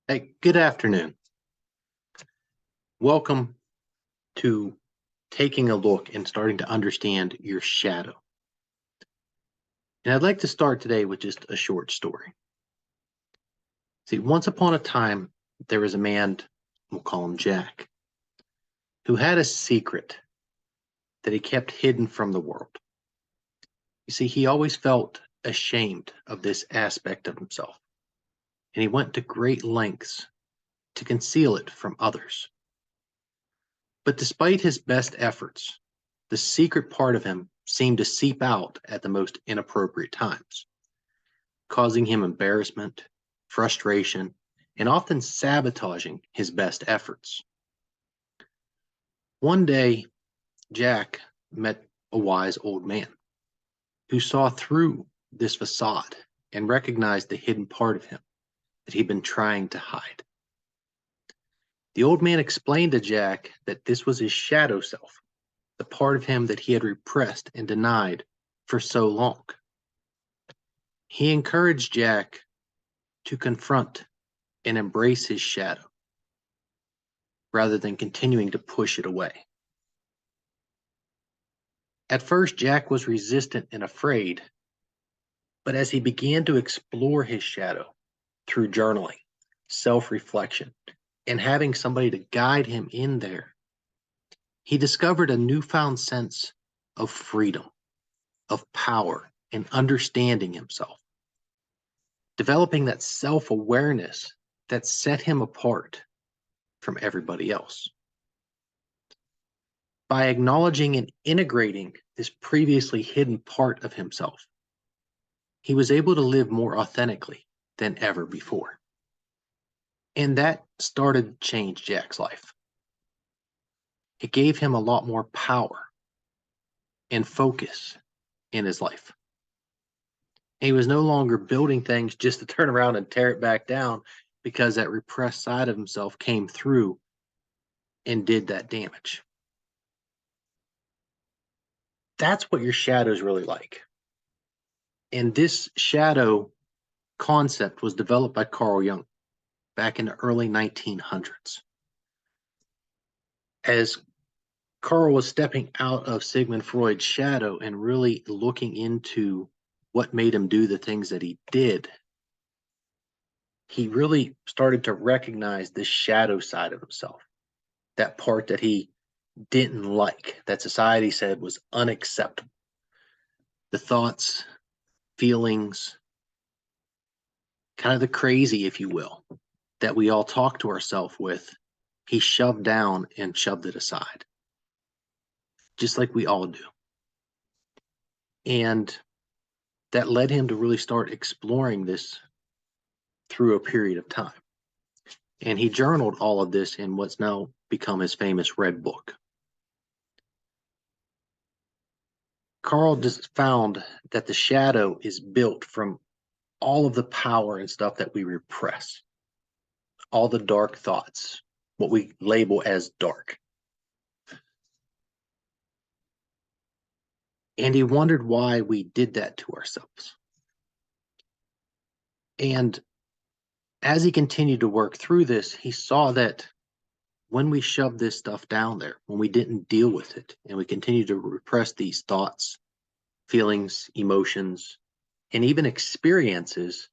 Hey, good afternoon. Welcome to taking a look and starting to understand your shadow. And I'd like to start today with just a short story. See, once upon a time, there was a man, we'll call him Jack, who had a secret that he kept hidden from the world. You see, he always felt ashamed of this aspect of himself, and he went to great lengths to conceal it from others. But despite his best efforts, the secret part of him seemed to seep out at the most inappropriate times, causing him embarrassment, frustration, and often sabotaging his best efforts. One day, Jack met a wise old man who saw through this facade and recognized the hidden part of him that he'd been trying to hide. The old man explained to Jack that this was his shadow self, the part of him that he had repressed and denied for so long. He encouraged Jack to confront and embrace his shadow rather than continuing to push it away. At first, Jack was resistant and afraid, but as he began to explore his shadow through journaling, self reflection, and having somebody to guide him in there, he discovered a newfound sense of freedom, of power, and understanding himself, developing that self awareness that set him apart from everybody else. By acknowledging and integrating this previously hidden part of himself, he was able to live more authentically than ever before. And that started to change Jack's life. It gave him a lot more power and focus in his life. He was no longer building things just to turn around and tear it back down because that repressed side of himself came through and did that damage. That's what your shadow is really like. And this shadow concept was developed by Carl Jung back in the early 1900s. As Carl was stepping out of Sigmund Freud's shadow and really looking into what made him do the things that he did, he really started to recognize this shadow side of himself, that part that he didn't like, that society said was unacceptable. The thoughts, feelings, kind of the crazy, if you will, that we all talk to ourselves with, he shoved down and shoved it aside, just like we all do. And that led him to really start exploring this through a period of time. And he journaled all of this in what's now become his famous Red Book. Carl just found that the shadow is built from all of the power and stuff that we repress, all the dark thoughts, what we label as dark. And he wondered why we did that to ourselves. And as he continued to work through this, he saw that when we shoved this stuff down there, when we didn't deal with it, and we continued to repress these thoughts, feelings, emotions, and even experiences,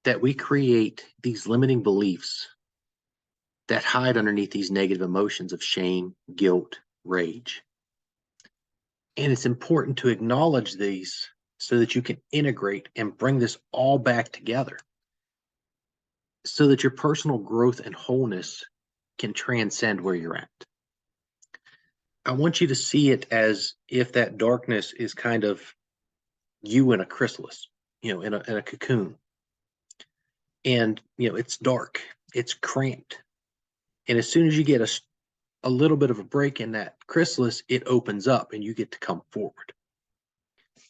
that we create these limiting beliefs that hide underneath these negative emotions of shame, guilt, rage. And it's important to acknowledge these so that you can integrate and bring this all back together so that your personal growth and wholeness can transcend where you're at. I want you to see it as if that darkness is kind of you in a chrysalis, in a cocoon. And, it's dark, it's cramped. And as soon as you get a little bit of a break in that chrysalis, it opens up and you get to come forward.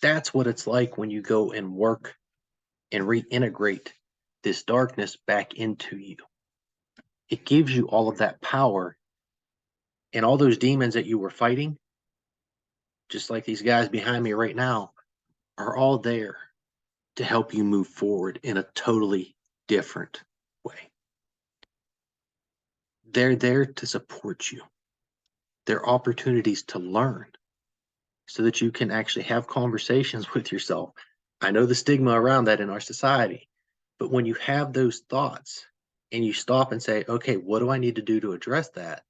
That's what it's like when you go and work and reintegrate this darkness back into you. It gives you all of that power, and all those demons that you were fighting, just like these guys behind me right now, are all there to help you move forward in a totally different way. They're there to support you. They're opportunities to learn so that you can actually have conversations with yourself. I know the stigma around that in our society, but when you have those thoughts and you stop and say, okay, what do I need to do to address that?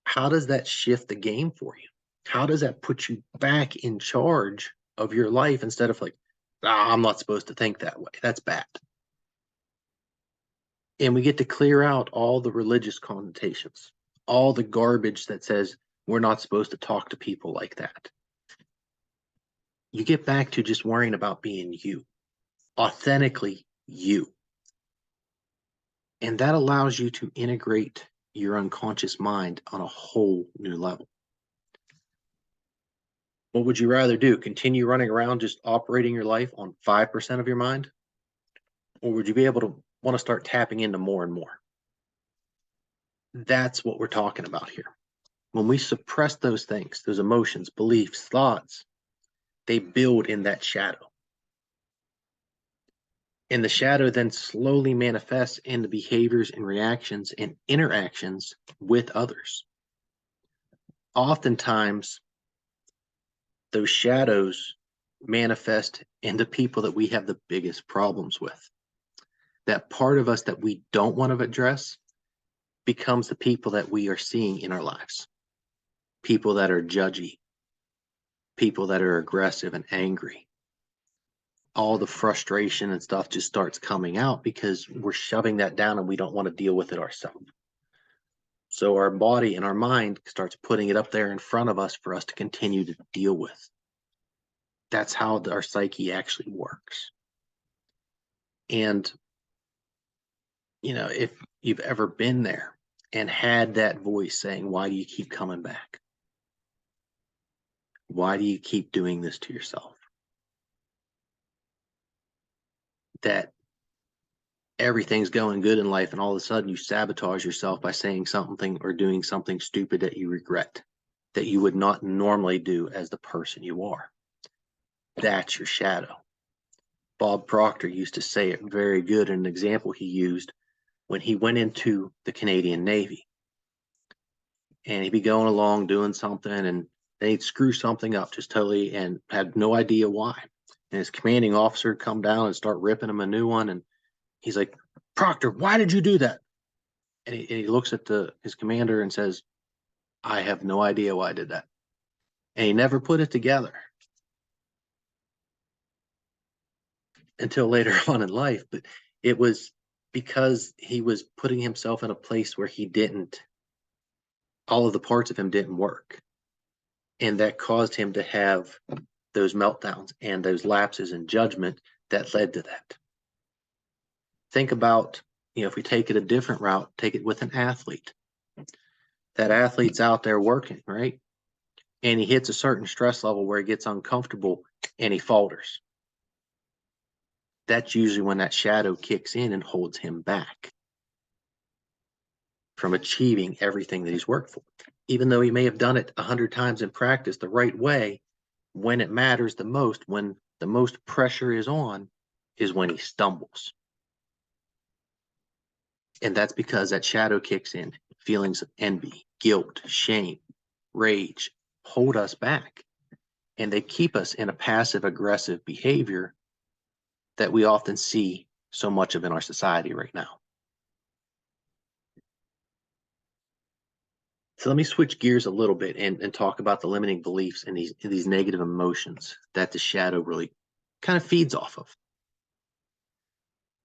How does that shift the game for you? How does that put you back in charge of your life instead of like, I'm not supposed to think that way? That's bad. And we get to clear out all the religious connotations, all the garbage that says we're not supposed to talk to people like that. You get back to just worrying about being you, authentically you. And that allows you to integrate your unconscious mind on a whole new level. What would you rather do? Continue running around just operating your life on 5% of your mind? Or would you be able to want to start tapping into more and more? That's what we're talking about here. When we suppress those things, those emotions, beliefs, thoughts, they build in that shadow. And the shadow then slowly manifests in the behaviors and reactions and interactions with others. Oftentimes, those shadows manifest in the people that we have the biggest problems with. That part of us that we don't want to address becomes the people that we are seeing in our lives. People that are judgy, people that are aggressive and angry. All the frustration and stuff just starts coming out because we're shoving that down and we don't want to deal with it ourselves. So our body and our mind starts putting it up there in front of us for us to continue to deal with. That's how our psyche actually works. And, if you've ever been there and had that voice saying, why do you keep coming back? Why do you keep doing this to yourself? That everything's going good in life and all of a sudden you sabotage yourself by saying something or doing something stupid that you regret, that you would not normally do as the person you are. That's your shadow. Bob Proctor used to say it very good in an example he used when he went into the Canadian Navy. And he'd be going along doing something and they'd screw something up just totally and had no idea why. And his commanding officer would come down and start ripping him a new one. And he's like, Proctor, why did you do that? And he looks at his commander and says, I have no idea why I did that. And he never put it together until later on in life. But it was because he was putting himself in a place where all of the parts of him didn't work. And that caused him to have those meltdowns and those lapses in judgment that led to that. Think about, if we take it a different route, take it with an athlete. That athlete's out there working, right? And he hits a certain stress level where he gets uncomfortable and he falters. That's usually when that shadow kicks in and holds him back from achieving everything that he's worked for. Even though he may have done it 100 times in practice the right way, when it matters the most, when the most pressure is on, is when he stumbles. And that's because that shadow kicks in. Feelings of envy, guilt, shame, rage hold us back. And they keep us in a passive aggressive behavior that we often see so much of in our society right now. So let me switch gears a little bit and talk about the limiting beliefs and these negative emotions that the shadow really kind of feeds off of.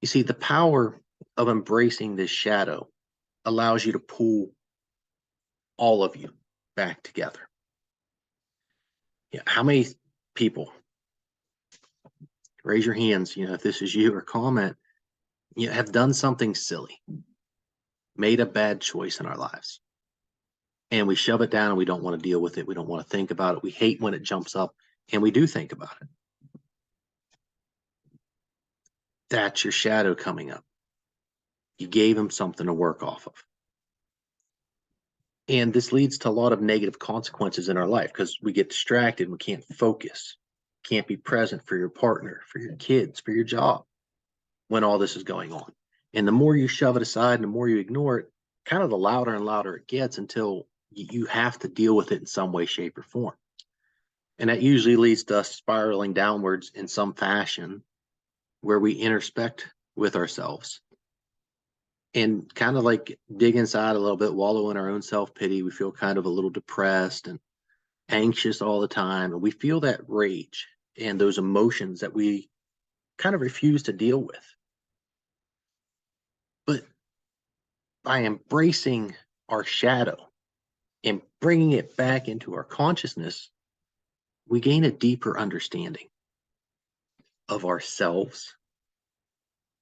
You see, the power of embracing this shadow allows you to pull all of you back together. How many people, raise your hands, if this is you, or comment, have done something silly, made a bad choice in our lives, and we shove it down and we don't want to deal with it. We don't want to think about it. We hate when it jumps up, and we do think about it. That's your shadow coming up. You gave him something to work off of. And this leads to a lot of negative consequences in our life because we get distracted. We can't focus, can't be present for your partner, for your kids, for your job when all this is going on. And the more you shove it aside and the more you ignore it, kind of the louder and louder it gets until you have to deal with it in some way, shape, or form. And that usually leads to us spiraling downwards in some fashion where we introspect with ourselves and kind of like dig inside a little bit, wallow in our own self-pity. We feel kind of a little depressed and anxious all the time. And we feel that rage and those emotions that we kind of refuse to deal with. But by embracing our shadow and bringing it back into our consciousness, we gain a deeper understanding of ourselves,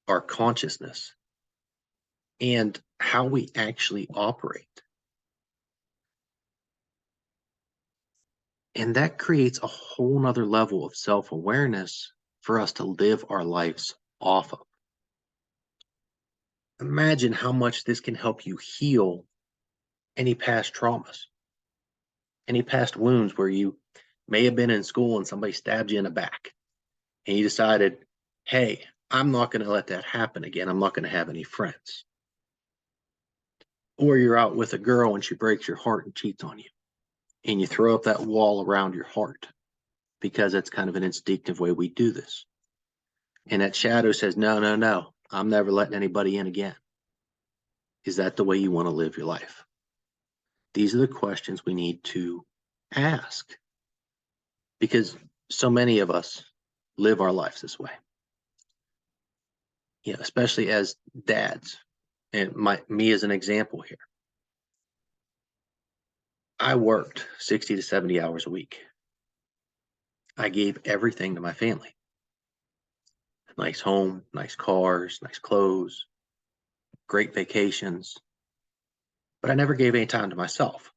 our consciousness, and how we actually operate. And that creates a whole nother level of self-awareness for us to live our lives off of. Imagine how much this can help you heal any past traumas, any past wounds where you may have been in school and somebody stabbed you in the back and you decided, hey, I'm not going to let that happen again. I'm not going to have any friends. Or you're out with a girl and she breaks your heart and cheats on you, and you throw up that wall around your heart because that's kind of an instinctive way we do this. And that shadow says, no, no, no, I'm never letting anybody in again. Is that the way you want to live your life? These are the questions we need to ask, because so many of us live our lives this way. You know, especially as dads, and me as an example here. I worked 60 to 70 hours a week. I gave everything to my family. Nice home, nice cars, nice clothes, great vacations. But I never gave any time to myself.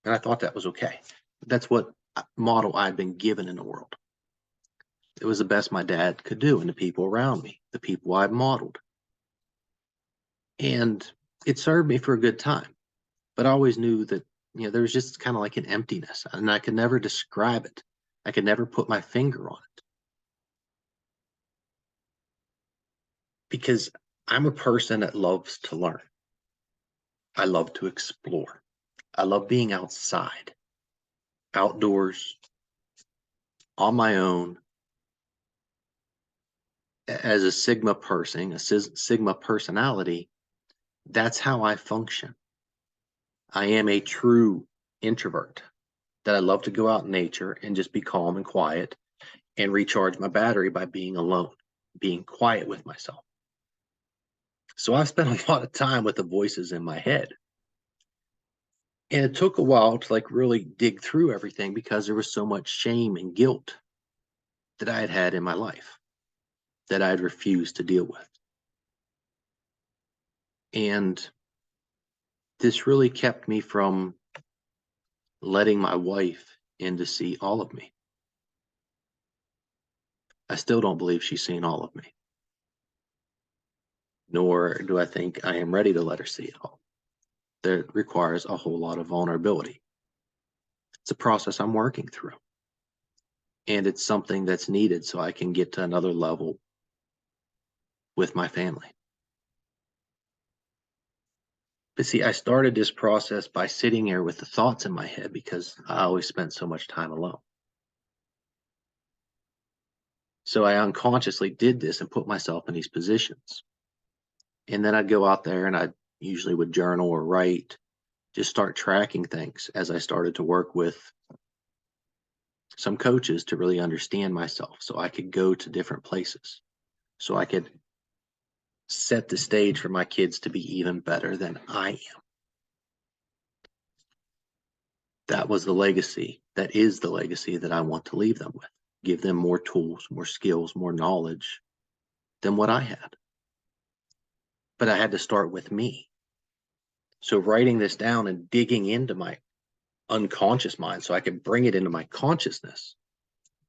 And I thought that was okay. That's what model I'd been given in the world. It was the best my dad could do, and the people around me, the people I modeled. And it served me for a good time. But I always knew that, you know, there was just kind of like an emptiness, and I could never describe it. I could never put my finger on it. Because I'm a person that loves to learn. I love to explore. I love being outside, outdoors, on my own. As a Sigma person, a Sigma personality, that's how I function. I am a true introvert, that I love to go out in nature and just be calm and quiet and recharge my battery by being alone, being quiet with myself. So I've spent a lot of time with the voices in my head. And it took a while to like really dig through everything because there was so much shame and guilt that I had had in my life that I had refused to deal with. And this really kept me from letting my wife in to see all of me. I still don't believe she's seen all of me, nor do I think I am ready to let her see it all. That requires a whole lot of vulnerability. It's a process I'm working through, and it's something that's needed so I can get to another level with my family. But see, I started this process by sitting here with the thoughts in my head because I always spent so much time alone. So I unconsciously did this and put myself in these positions. And then I'd go out there and I usually would journal or write, just start tracking things as I started to work with some coaches to really understand myself so I could go to different places, so I could set the stage for my kids to be even better than I am. That was the legacy. That is the legacy that I want to leave them with. Give them more tools, more skills, more knowledge than what I had. But I had to start with me. So writing this down and digging into my unconscious mind so I could bring it into my consciousness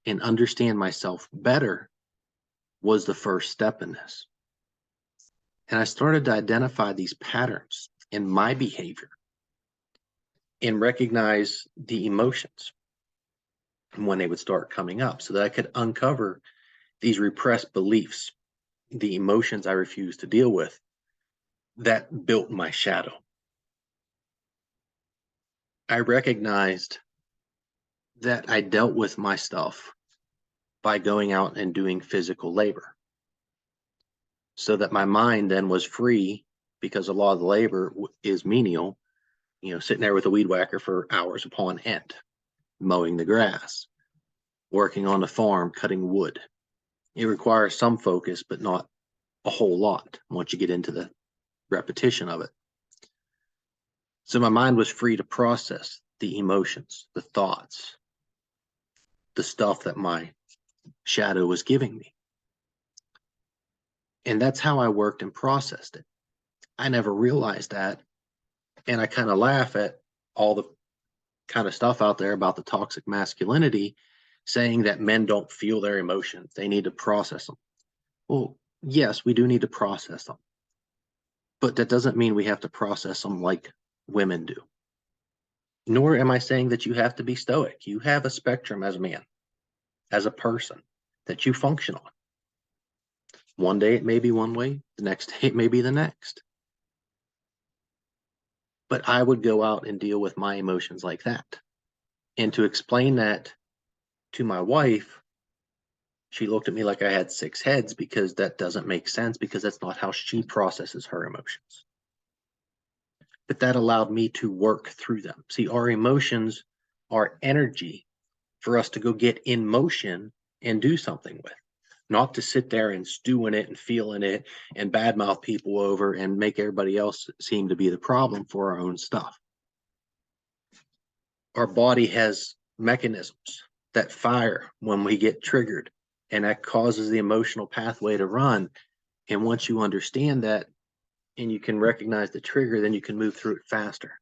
and understand myself better was the first step in this. And I started to identify these patterns in my behavior and recognize the emotions when they would start coming up so that I could uncover these repressed beliefs, the emotions I refused to deal with that built my shadow. I recognized that I dealt with my stuff by going out and doing physical labor, so that my mind then was free, because a lot of the labor is menial, sitting there with a weed whacker for hours upon end, mowing the grass, working on the farm, cutting wood. It requires some focus, but not a whole lot once you get into the repetition of it. So my mind was free to process the emotions, the thoughts, the stuff that my shadow was giving me. And that's how I worked and processed it. I never realized that. And I kind of laugh at all the kind of stuff out there about the toxic masculinity, saying that men don't feel their emotions. They need to process them. Well, yes, we do need to process them. But that doesn't mean we have to process them like women do. Nor am I saying that you have to be stoic. You have a spectrum as a man, as a person, that you function on. One day it may be one way, the next day it may be the next. But I would go out and deal with my emotions like that. And to explain that to my wife, she looked at me like I had 6 heads, because that doesn't make sense, because that's not how she processes her emotions. But that allowed me to work through them. See, our emotions are energy for us to go get in motion and do something with, not to sit there and stew in it and feel in it and badmouth people over and make everybody else seem to be the problem for our own stuff. Our body has mechanisms that fire when we get triggered, and that causes the emotional pathway to run. And once you understand that and you can recognize the trigger, then you can move through it faster.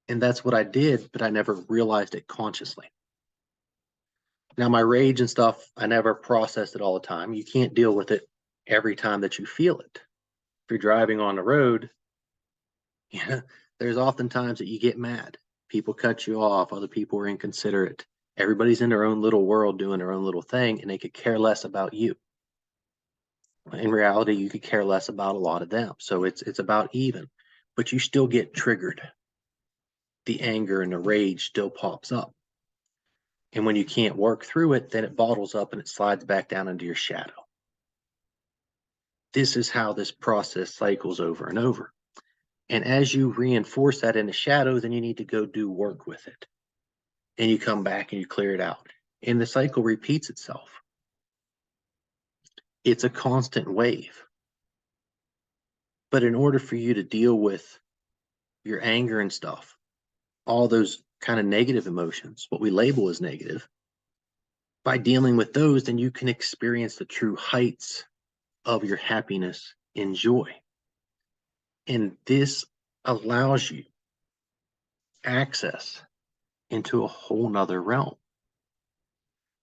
And that's what I did, but I never realized it consciously. Now, my rage and stuff, I never processed it all the time. You can't deal with it every time that you feel it. If you're driving on the road, there's often times that you get mad. People cut you off, other people are inconsiderate. Everybody's in their own little world doing their own little thing, and they could care less about you. In reality, you could care less about a lot of them. So it's about even, but you still get triggered. The anger and the rage still pops up. And when you can't work through it, then it bottles up and it slides back down into your shadow. This is how this process cycles over and over. And as you reinforce that in the shadow, then you need to go do work with it. And you come back and you clear it out. And the cycle repeats itself. It's a constant wave. But in order for you to deal with your anger and stuff, all those kind of negative emotions, what we label as negative, by dealing with those, then you can experience the true heights of your happiness and joy. And this allows you access into a whole nother realm.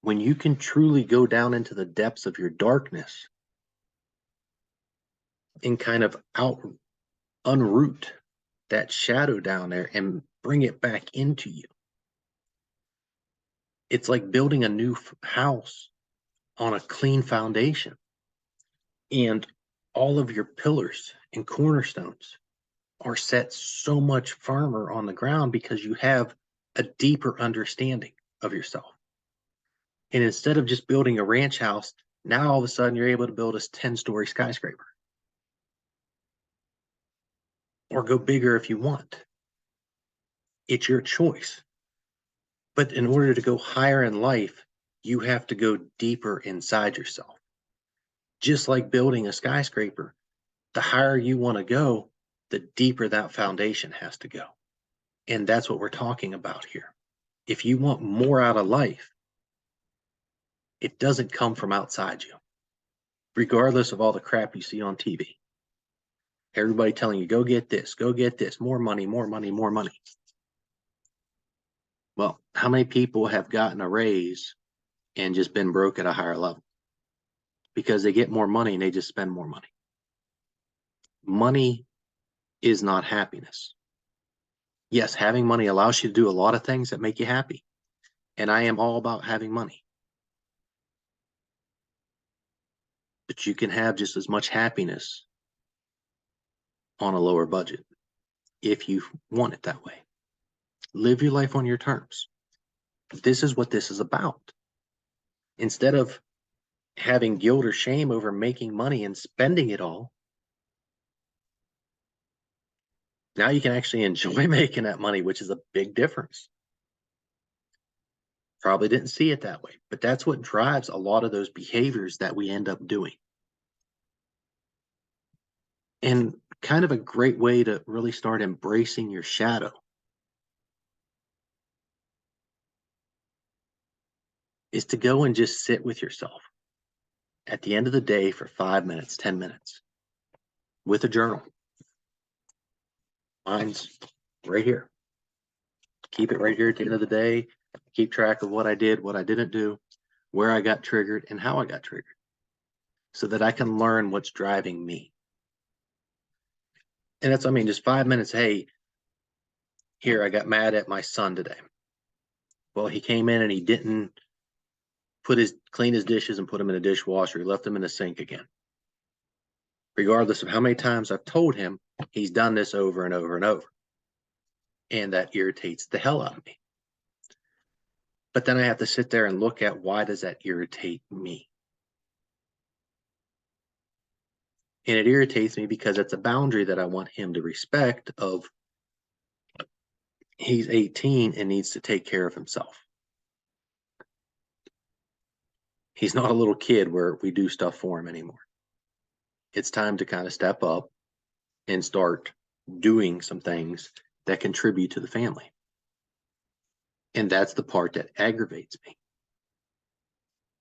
When you can truly go down into the depths of your darkness and kind of unroot that shadow down there and bring it back into you. It's like building a new house on a clean foundation. And all of your pillars and cornerstones are set so much firmer on the ground because you have a deeper understanding of yourself. And instead of just building a ranch house, now all of a sudden you're able to build a 10-story skyscraper. Or go bigger if you want. It's your choice. But in order to go higher in life, you have to go deeper inside yourself. Just like building a skyscraper, the higher you want to go, the deeper that foundation has to go. And that's what we're talking about here. If you want more out of life, it doesn't come from outside you, regardless of all the crap you see on TV. Everybody telling you, go get this, more money, more money, more money. Well, how many people have gotten a raise and just been broke at a higher level? Because they get more money and they just spend more money. Money is not happiness. Yes, having money allows you to do a lot of things that make you happy. And I am all about having money. But you can have just as much happiness on a lower budget if you want it that way. Live your life on your terms. This is what this is about. Instead of having guilt or shame over making money and spending it all, now you can actually enjoy making that money, which is a big difference. Probably didn't see it that way, but that's what drives a lot of those behaviors that we end up doing. And kind of a great way to really start embracing your shadow is to go and just sit with yourself at the end of the day for 5 minutes, 10 minutes with a journal. Mine's right here. Keep it right here at the end of the day. Keep track of what I did, what I didn't do, where I got triggered, and how I got triggered, so that I can learn what's driving me. And that's, I mean, just 5 minutes. Hey, here, I got mad at my son today. Well, he came in and he didn't clean his dishes and put them in a dishwasher. He left them in the sink again. Regardless of how many times I've told him, he's done this over and over and over. And that irritates the hell out of me. But then I have to sit there and look at, why does that irritate me? And it irritates me because it's a boundary that I want him to respect of, he's 18 and needs to take care of himself. He's not a little kid where we do stuff for him anymore. It's time to kind of step up and start doing some things that contribute to the family. And that's the part that aggravates me.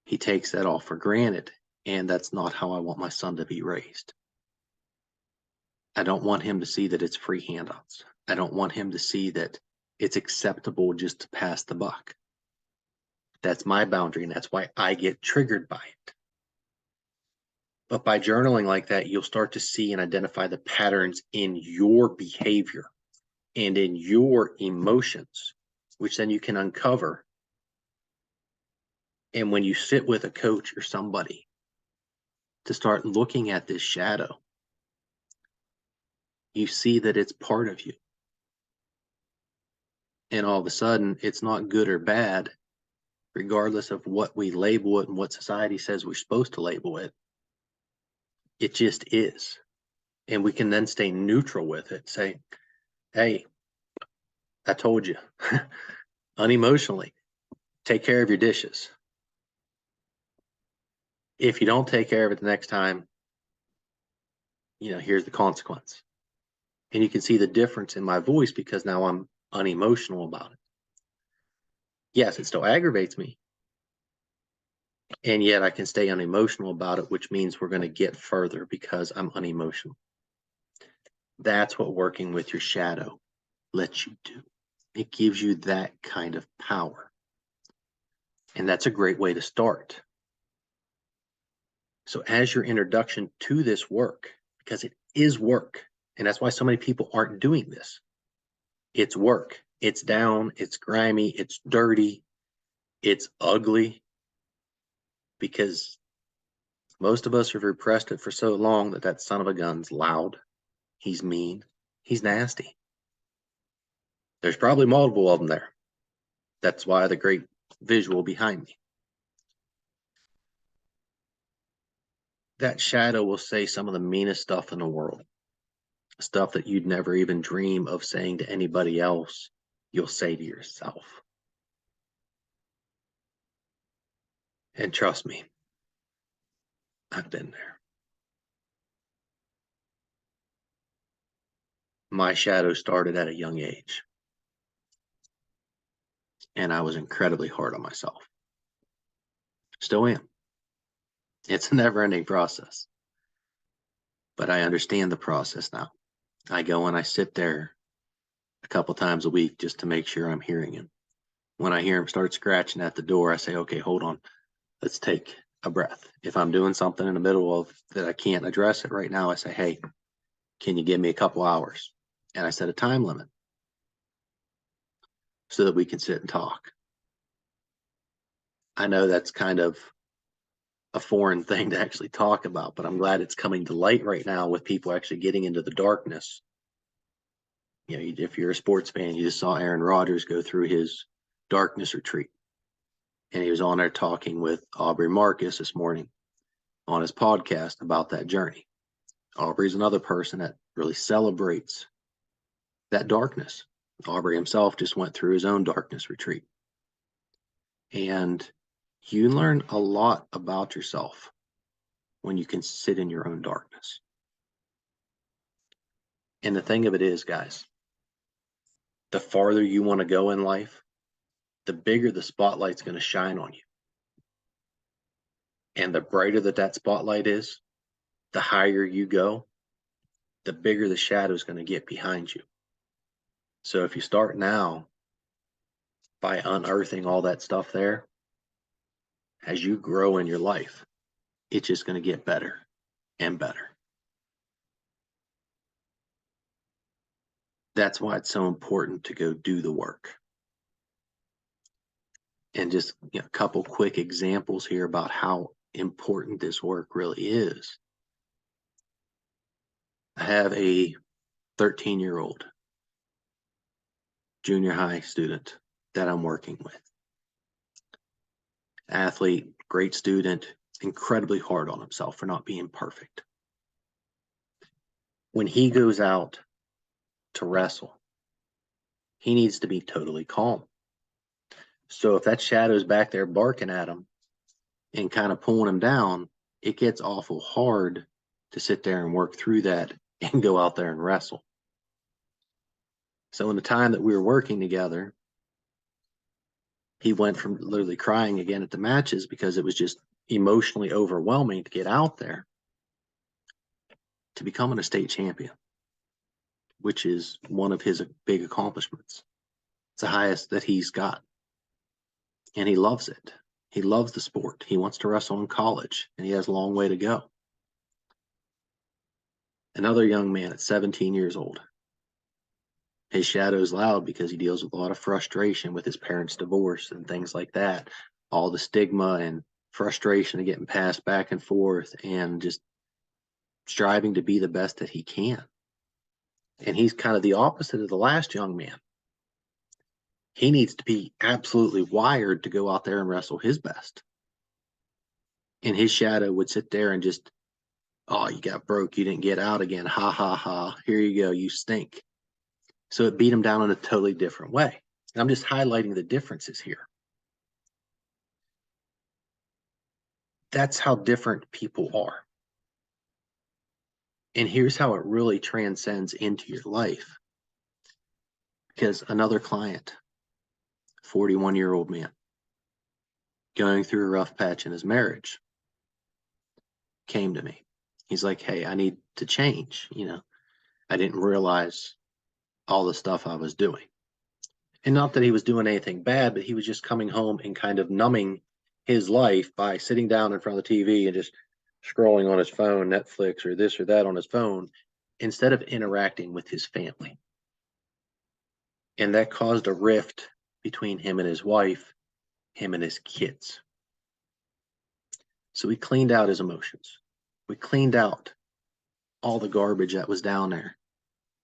He takes that all for granted, and that's not how I want my son to be raised. I don't want him to see that it's free handouts. I don't want him to see that it's acceptable just to pass the buck. That's my boundary, and that's why I get triggered by it. But by journaling like that, you'll start to see and identify the patterns in your behavior and in your emotions, which then you can uncover. And when you sit with a coach or somebody to start looking at this shadow, you see that it's part of you. And all of a sudden, it's not good or bad, regardless of what we label it and what society says we're supposed to label it. It just is. And we can then stay neutral with it. Say, hey, I told you, unemotionally, take care of your dishes. If you don't take care of it the next time, here's the consequence. And you can see the difference in my voice because now I'm unemotional about it. Yes, it still aggravates me. And yet I can stay unemotional about it, which means we're going to get further because I'm unemotional. That's what working with your shadow lets you do. It gives you that kind of power. And that's a great way to start. So as your introduction to this work, because it is work, and that's why so many people aren't doing this. It's work. It's down. It's grimy. It's dirty. It's ugly. Because most of us have repressed it for so long that son of a gun's loud. He's mean. He's nasty. There's probably multiple of them there. That's why the great visual behind me. That shadow will say some of the meanest stuff in the world. Stuff that you'd never even dream of saying to anybody else, you'll say to yourself. And trust me, I've been there. My shadow started at a young age. And I was incredibly hard on myself. Still am. It's a never-ending process. But I understand the process now. I go and I sit there a couple times a week just to make sure I'm hearing him. When I hear him start scratching at the door, I say, okay, hold on. Let's take a breath. If I'm doing something in the middle of that I can't address it right now, I say, hey, can you give me a couple hours? And I set a time limit so that we can sit and talk. I know that's kind of a foreign thing to actually talk about, but I'm glad it's coming to light right now with people actually getting into the darkness. if you're a sports fan, you just saw Aaron Rodgers go through his darkness retreat. And he was on there talking with Aubrey Marcus this morning on his podcast about that journey. Aubrey's another person that really celebrates that darkness. Aubrey himself just went through his own darkness retreat. And you learn a lot about yourself when you can sit in your own darkness. And the thing of it is, guys, the farther you want to go in life, the bigger the spotlight's going to shine on you. And the brighter that spotlight is, the higher you go, the bigger the shadow is going to get behind you. So if you start now by unearthing all that stuff there, as you grow in your life, it's just going to get better and better. That's why it's so important to go do the work. And just a couple quick examples here about how important this work really is. I have a 13-year-old junior high student that I'm working with. Athlete, great student, incredibly hard on himself for not being perfect. When he goes out to wrestle, he needs to be totally calm. So if that shadow's back there barking at him and kind of pulling him down, it gets awful hard to sit there and work through that and go out there and wrestle. So in the time that we were working together, he went from literally crying again at the matches because it was just emotionally overwhelming to get out there, to becoming a state champion, which is one of his big accomplishments. It's the highest that he's got. And he loves it. He loves the sport. He wants to wrestle in college, and he has a long way to go. Another young man at 17 years old. His shadow is loud because he deals with a lot of frustration with his parents' divorce and things like that. All the stigma and frustration of getting passed back and forth and just striving to be the best that he can. And he's kind of the opposite of the last young man. He needs to be absolutely wired to go out there and wrestle his best. And his shadow would sit there and just, oh, you got broke. You didn't get out again. Ha, ha, ha. Here you go. You stink. So it beat him down in a totally different way. And I'm just highlighting the differences here. That's how different people are. And here's how it really transcends into your life. Because another client, 41-year-old man, going through a rough patch in his marriage, came to me. He's like, hey, I need to change. I didn't realize all the stuff I was doing. And not that he was doing anything bad, but he was just coming home and kind of numbing his life by sitting down in front of the TV and just scrolling on his phone, Netflix or this or that on his phone, instead of interacting with his family. And that caused a rift between him and his wife, him and his kids. So we cleaned out his emotions. We cleaned out all the garbage that was down there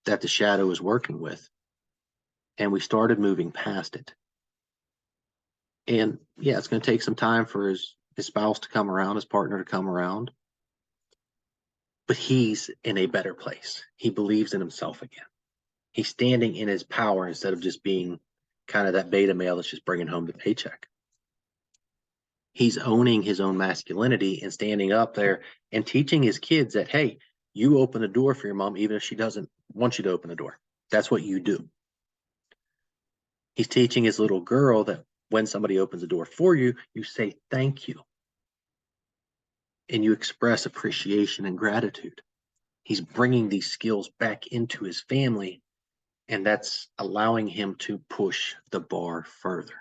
that the shadow was working with. And we started moving past it. And yeah, it's going to take some time for his spouse to come around, his partner to come around. But he's in a better place. He believes in himself again. He's standing in his power instead of just being kind of that beta male that's just bringing home the paycheck. He's owning his own masculinity and standing up there and teaching his kids that, hey, you open the door for your mom even if she doesn't want you to open the door. That's what you do. He's teaching his little girl that when somebody opens the door for you, you say thank you. And you express appreciation and gratitude. He's bringing these skills back into his family, and that's allowing him to push the bar further.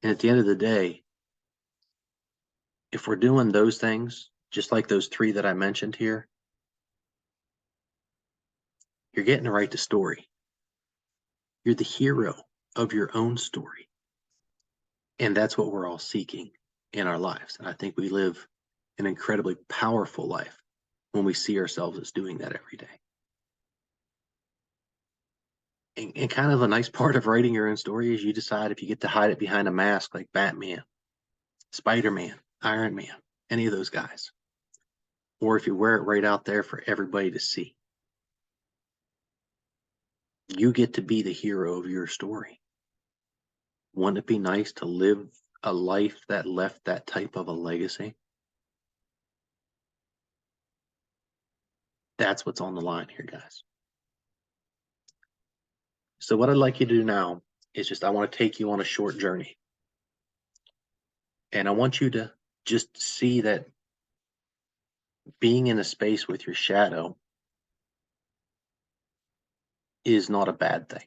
And at the end of the day, if we're doing those things, just like those 3 that I mentioned here, you're getting to write the story. You're the hero of your own story. And that's what we're all seeking in our lives. And I think we live an incredibly powerful life when we see ourselves as doing that every day. And kind of a nice part of writing your own story is you decide if you get to hide it behind a mask like Batman, Spider-Man, Iron Man, any of those guys, or if you wear it right out there for everybody to see. You get to be the hero of your story. Wouldn't it be nice to live a life that left that type of a legacy? That's what's on the line here, guys. So what I'd like you to do now is I want to take you on a short journey. And I want you to just see that being in a space with your shadow is not a bad thing.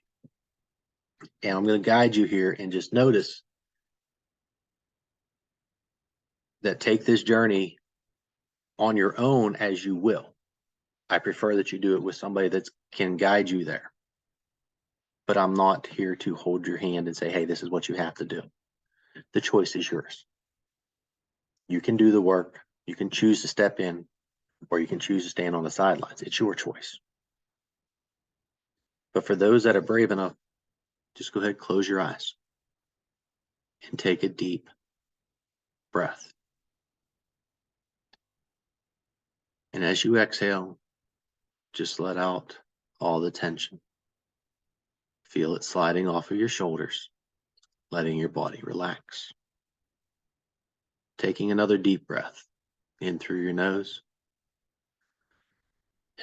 And I'm going to guide you here, and just notice that take this journey on your own as you will. I prefer that you do it with somebody that can guide you there. But I'm not here to hold your hand and say, hey, this is what you have to do. The choice is yours. You can do the work. You can choose to step in, or you can choose to stand on the sidelines. It's your choice. But for those that are brave enough, just go ahead, close your eyes and take a deep breath. And as you exhale, just let out all the tension. Feel it sliding off of your shoulders, letting your body relax. Taking another deep breath in through your nose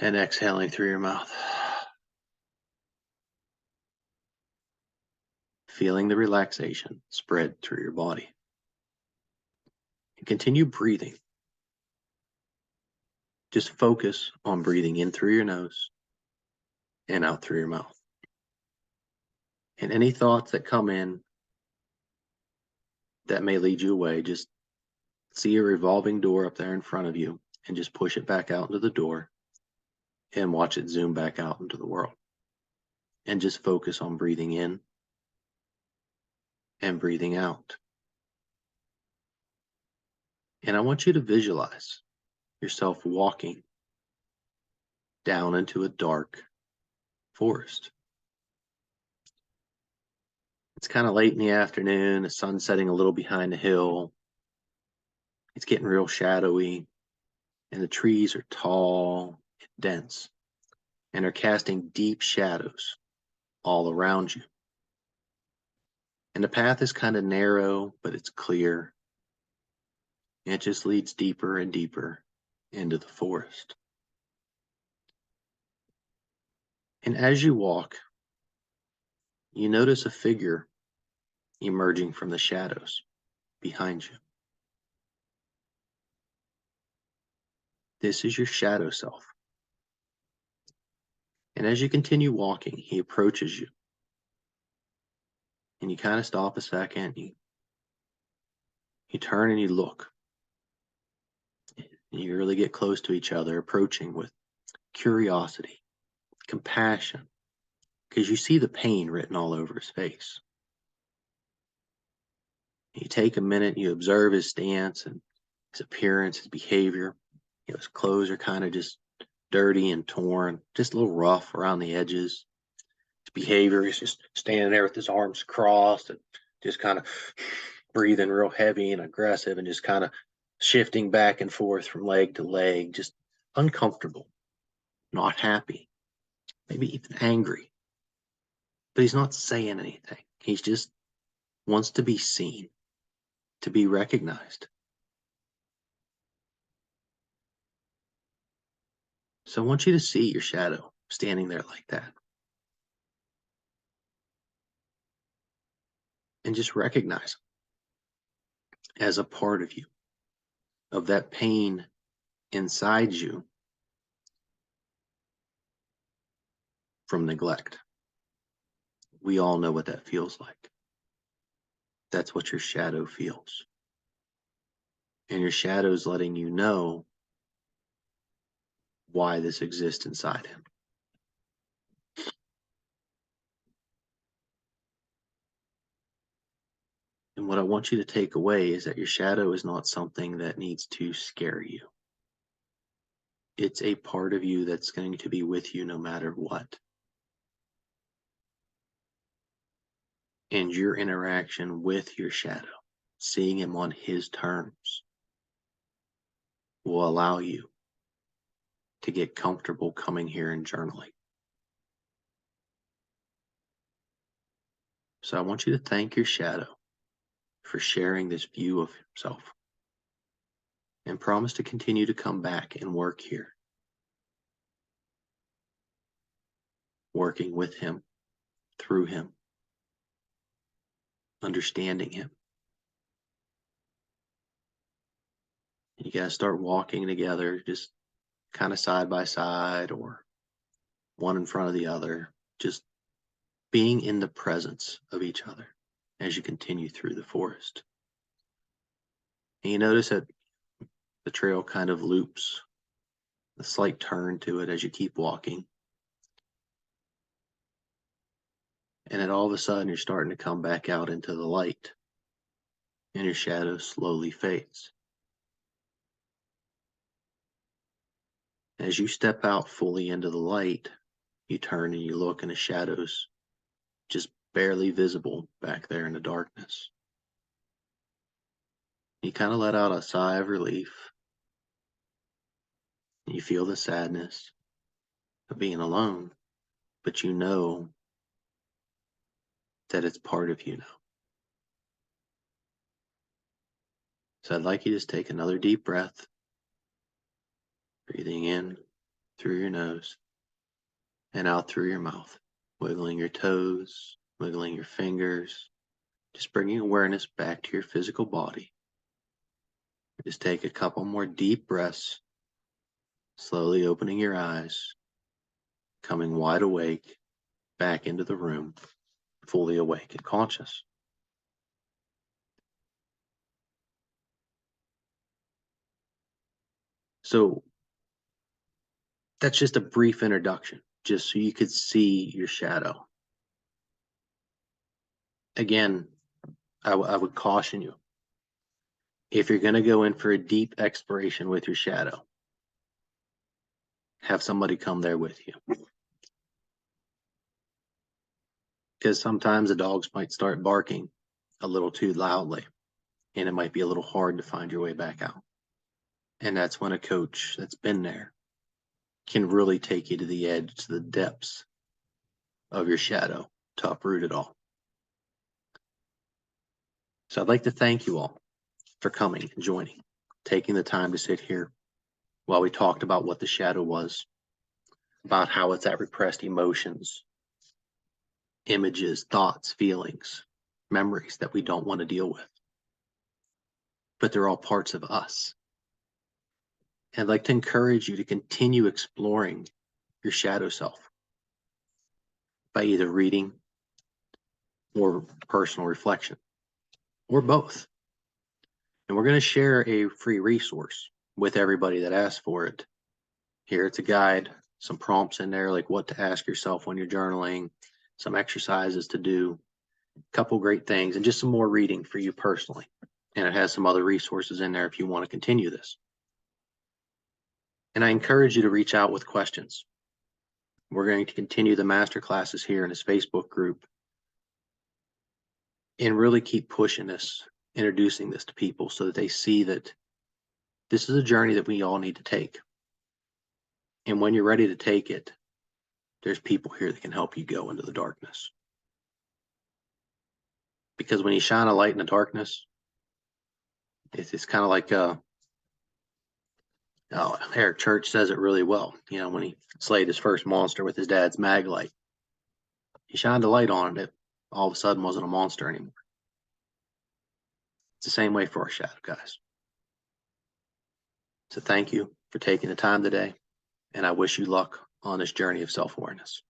and exhaling through your mouth. Feeling the relaxation spread through your body. And continue breathing. Just focus on breathing in through your nose and out through your mouth. And any thoughts that come in that may lead you away, just see a revolving door up there in front of you and just push it back out into the door and watch it zoom back out into the world. And just focus on breathing in and breathing out. And I want you to visualize yourself walking down into a dark forest. It's kind of late in the afternoon, the sun's setting a little behind the hill. It's getting real shadowy, and the trees are tall and dense, and are casting deep shadows all around you. And the path is kind of narrow, but it's clear. And it just leads deeper and deeper into the forest. And as you walk, you notice a figure emerging from the shadows behind you. This is your shadow self. And as you continue walking, he approaches you. And you kind of stop a second, you turn and you look. And you really get close to each other, approaching with curiosity, compassion, because you see the pain written all over his face. You take a minute, you observe his stance and his appearance, his behavior. His clothes are kind of just dirty and torn, just a little rough around the edges. His behavior is just standing there with his arms crossed and just kind of breathing real heavy and aggressive and just kind of shifting back and forth from leg to leg, just uncomfortable, not happy, maybe even angry. But he's not saying anything. He just wants to be seen, to be recognized. So I want you to see your shadow standing there like that. And just recognize him as a part of you, of that pain inside you from neglect. We all know what that feels like. That's what your shadow feels. And your shadow is letting you know why this exists inside him. And what I want you to take away is that your shadow is not something that needs to scare you. It's a part of you that's going to be with you no matter what. and your interaction with your shadow, seeing him on his terms, will allow you to get comfortable coming here and journaling. So I want you to thank your shadow for sharing this view of himself, and promise to continue to come back and work here, working with him, through him, understanding him. You guys start walking together, just kind of side by side or one in front of the other, just being in the presence of each other as you continue through the forest. And you notice that the trail kind of loops, a slight turn to it as you keep walking. And then all of a sudden you're starting to come back out into the light, and your shadow slowly fades. As you step out fully into the light, you turn and you look, and the shadow's just barely visible back there in the darkness. You kind of let out a sigh of relief. You feel the sadness of being alone, but you know that it's part of you now. So I'd like you to just take another deep breath, breathing in through your nose and out through your mouth, wiggling your toes, wiggling your fingers, just bringing awareness back to your physical body. Just take a couple more deep breaths, slowly opening your eyes, coming wide awake back into the room, fully awake and conscious. So that's just a brief introduction, just so you could see your shadow. Again, I would caution you, if you're going to go in for a deep exploration with your shadow, have somebody come there with you. Because sometimes the dogs might start barking a little too loudly, and it might be a little hard to find your way back out. And that's when a coach that's been there can really take you to the edge, to the depths of your shadow to uproot it all. So I'd like to thank you all for coming and joining, taking the time to sit here while we talked about what the shadow was, about how it's that repressed emotions, images, thoughts, feelings, memories that we don't want to deal with. But they're all parts of us. And I'd like to encourage you to continue exploring your shadow self by either reading or personal reflection, or both. And we're going to share a free resource with everybody that asks for it. Here it's a guide, some prompts in there, like what to ask yourself when you're journaling, some exercises to do, a couple great things, and just some more reading for you personally. And it has some other resources in there if you want to continue this. And I encourage you to reach out with questions. We're going to continue the master classes here in this Facebook group and really keep pushing this, introducing this to people so that they see that this is a journey that we all need to take. And when you're ready to take it, there's people here that can help you go into the darkness. Because when you shine a light in the darkness, it's kind of like Eric Church says it really well. You know, when he slayed his first monster with his dad's mag light, he shined a light on it. It all of a sudden wasn't a monster anymore. It's the same way for our shadow guys. So thank you for taking the time today, and I wish you luck on this journey of self-awareness.